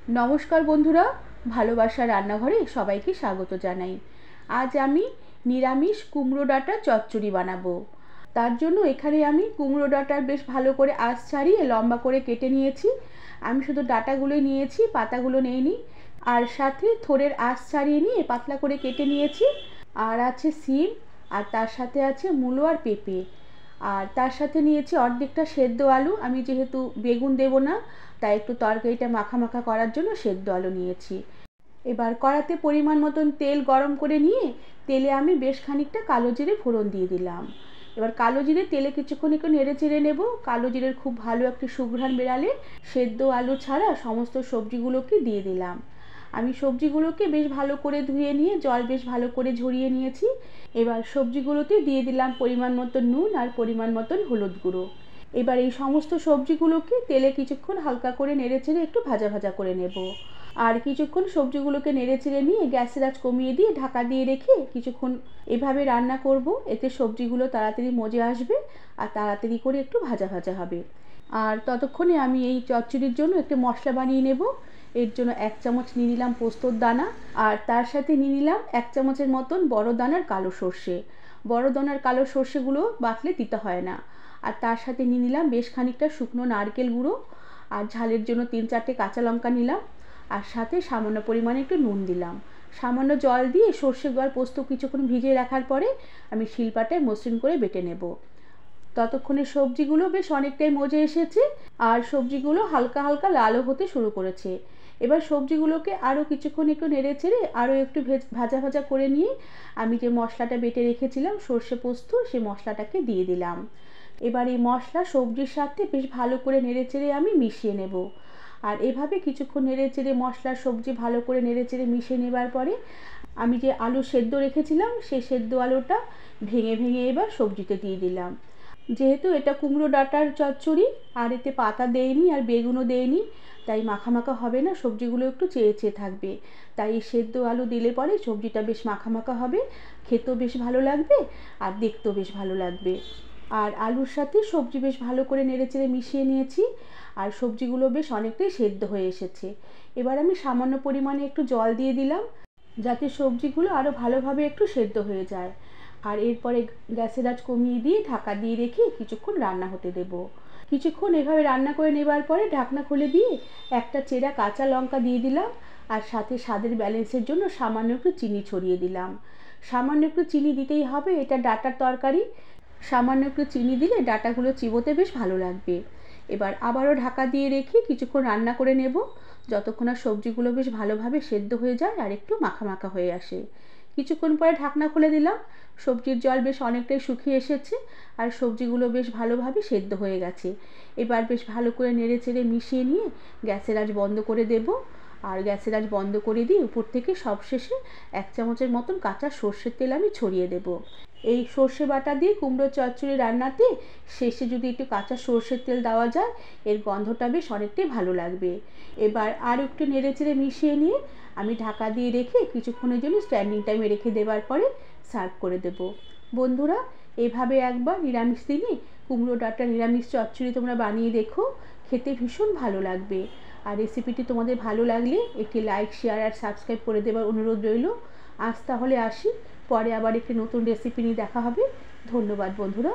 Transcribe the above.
নমস্কার বন্ধুরা, ভালোবাসার রান্নাঘরে সবাইকে স্বাগত জানাই। আজ আমি নিরামিষ কুমড়ো ডাঁটা চচ্চড়ি বানাবো। তার জন্য এখানে আমি কুমড়ো ডাঁটার বেশ ভালো করে আঁশ ছাড়িয়ে লম্বা করে কেটে নিয়েছি। আমি শুধু ডাঁটাগুলোই নিয়েছি, পাতাগুলো নেইনি। আর সাথে থোড়ের আঁশ ছাড়িয়ে নিয়ে পাতলা করে কেটে নিয়েছি। আর আছে সিম, আর তার সাথে আছে মূলো আর পেঁপে। আর তার সাথে নিয়েছি অর্ধেকটা সেদ্ধ আলু। আমি যেহেতু বেগুন দেবো না, তাই একটু তরকারিটা মাখা মাখা করার জন্য সেদ্ধ আলু নিয়েছি। এবার কড়াতে পরিমাণ মতন তেল গরম করে নিয়ে তেলে আমি বেশ খানিকটা কালো জিরে ফোড়ন দিয়ে দিলাম। এবার কালো জিরে তেলে কিছুক্ষণ একটু নেড়ে চেড়ে নেব। কালো জিরের খুব ভালো একটি সুঘ্রাণ বেরালে সেদ্ধ আলু ছাড়া সমস্ত সবজিগুলোকে দিয়ে দিলাম। আমি সবজিগুলোকে বেশ ভালো করে ধুয়ে নিয়ে জল বেশ ভালো করে ঝরিয়ে নিয়েছি। এবার সবজিগুলোতে দিয়ে দিলাম পরিমাণ মতো নুন আর পরিমাণ মতন হলুদ গুঁড়ো। এবার এই সমস্ত সবজিগুলোকে তেলে কিছুক্ষণ হালকা করে নেড়ে চেড়ে একটু ভাজা ভাজা করে নেব। আর কিছুক্ষণ সবজিগুলোকে নেড়ে চেড়ে নিয়ে গ্যাসের আঁচ কমিয়ে দিয়ে ঢাকা দিয়ে রেখে কিছুক্ষণ এভাবে রান্না করব। এতে সবজিগুলো তাড়াতাড়ি মজে আসবে আর তাড়াতাড়ি করে একটু ভাজা ভাজা হবে। আর ততক্ষণে আমি এই চচ্চড়ির জন্য একটু মশলা বানিয়ে নেব। এর জন্য 1 চামচ নিয়ে নিলাম পোস্তর দানা, আর তার সাথে নিয়ে নিলাম 1 চামচের মতন বড় দানার কালো সর্ষে। বড় দানার কালো সর্ষেগুলো বাটলে দিতে হয় না। আর তার সাথে নিয়ে নিলাম বেশ খানিকটা শুকনো নারকেল গুঁড়ো, আর ঝালের জন্য 3-4টে কাঁচা লঙ্কা নিলাম, আর সাথে সামান্য পরিমাণে একটু নুন দিলাম। সামান্য জল দিয়ে সর্ষে আর পোস্ত কিছুক্ষণ ভিজিয়ে রাখার পরে আমি শিলপাটায় মসৃণ করে বেটে নেব। ততক্ষণে সবজিগুলো বেশ অনেকটাই মজে এসেছে আর সবজিগুলো হালকা হালকা লালও হতে শুরু করেছে। এবার সবজিগুলোকে আরও কিছুক্ষণ একটু নেড়ে চেড়ে আরও একটু ভাজা ভাজা করে নিয়ে আমি যে মশলাটা বেটে রেখেছিলাম সর্ষে পোস্ত, সেই মশলাটাকে দিয়ে দিলাম। এবার এই মশলা সবজির সাথে বেশ ভালো করে নেড়ে চেড়ে আমি মিশিয়ে নেব। আর এভাবে কিছুক্ষণ নেড়ে চেড়ে মশলা সবজি ভালো করে নেড়ে চেড়ে মিশিয়ে নেবার পরে আমি যে আলু সেদ্ধ রেখেছিলাম সেই সেদ্ধ আলুটা ভেঙে ভেঙে এবার সবজিতে দিয়ে দিলাম। যেহেতু এটা কুমড়ো ডাঁটার চচ্চড়ি আর এতে পাতা দেয়নি আর বেগুনও দেয়নি, তাই মাখা মাখা হবে না, সবজিগুলো একটু চেয়ে চেয়ে থাকবে। তাই এই সেদ্ধ আলু দিলে পরে সবজিটা বেশ মাখা মাখা হবে, খেতেও বেশ ভালো লাগবে আর দেখতেও বেশ ভালো লাগবে। আর আলুর সাথে সবজি বেশ ভালো করে নেড়েচেড়ে মিশিয়ে নিয়েছি আর সবজিগুলো বেশ অনেকটাই সেদ্ধ হয়ে এসেছে। এবার আমি সামান্য পরিমাণে একটু জল দিয়ে দিলাম যাতে সবজিগুলো আরও ভালোভাবে একটু সেদ্ধ হয়ে যায়। আর এরপরে গ্যাসের আঁচ কমিয়ে দিয়ে ঢাকা দিয়ে রেখে কিছুক্ষণ রান্না হতে দেব। কিছুক্ষণ এভাবে রান্না করে নেবার পরে ঢাকনা খুলে দিয়ে একটা চেরা কাঁচা লঙ্কা দিয়ে দিলাম, আর সাথে স্বাদের ব্যালেন্সের জন্য সামান্য একটু চিনি ছড়িয়ে দিলাম। সামান্য একটু চিনি দিতেই হবে, এটা ডাঁটার তরকারি। সামান্য একটু চিনি দিলে ডাঁটাগুলো চিবোতে বেশ ভালো লাগবে। এবার আবারও ঢাকা দিয়ে রেখে কিছুক্ষণ রান্না করে নেব, যতক্ষণ না সবজিগুলো বেশ ভালোভাবে সেদ্ধ হয়ে যায় আর একটু মাখা মাখা হয়ে আসে। কিছুক্ষণ পরে ঢাকনা খুলে দিলাম। সবজির জল বেশ অনেকটাই শুকিয়ে এসেছে আর সবজিগুলো বেশ ভালোভাবে সেদ্ধ হয়ে গেছে। এবার বেশ ভালো করে নেড়ে চেড়ে মিশিয়ে নিয়ে গ্যাসের আঁচ বন্ধ করে দেব। আর গ্যাসের আঁচ বন্ধ করে দিয়ে উপর থেকে সবশেষে 1 চামচের মতন কাঁচা সর্ষের তেল আমি ছড়িয়ে দেব। এই সর্ষে বাটা দিয়ে কুমড়ো চচ্চড়ি রান্নাতে শেষে যদি একটু কাঁচা সর্ষের তেল দেওয়া যায়, এর গন্ধটা বেশ অনেকটাই ভালো লাগবে। এবার আর একটু নেড়ে চেড়ে মিশিয়ে নিয়ে আমি ঢাকা দিয়ে রেখে কিছুক্ষণের জন্য স্ট্যান্ডিং টাইমে রেখে দেওয়ার পরে সার্ভ করে দেব। বন্ধুরা, এভাবে একবার নিরামিষ দিনে কুমড়ো ডাঁটা নিরামিষ চচ্চড়ি তোমরা বানিয়ে দেখো, খেতে ভীষণ ভালো লাগবে। আর রেসিপিটি তোমাদের ভালো লাগলে একটি লাইক, শেয়ার আর সাবস্ক্রাইব করে দেওয়ার অনুরোধ রইল। আজ তাহলে আসি, পরে আবার একটি নতুন রেসিপি নিয়ে দেখা হবে। ধন্যবাদ বন্ধুরা।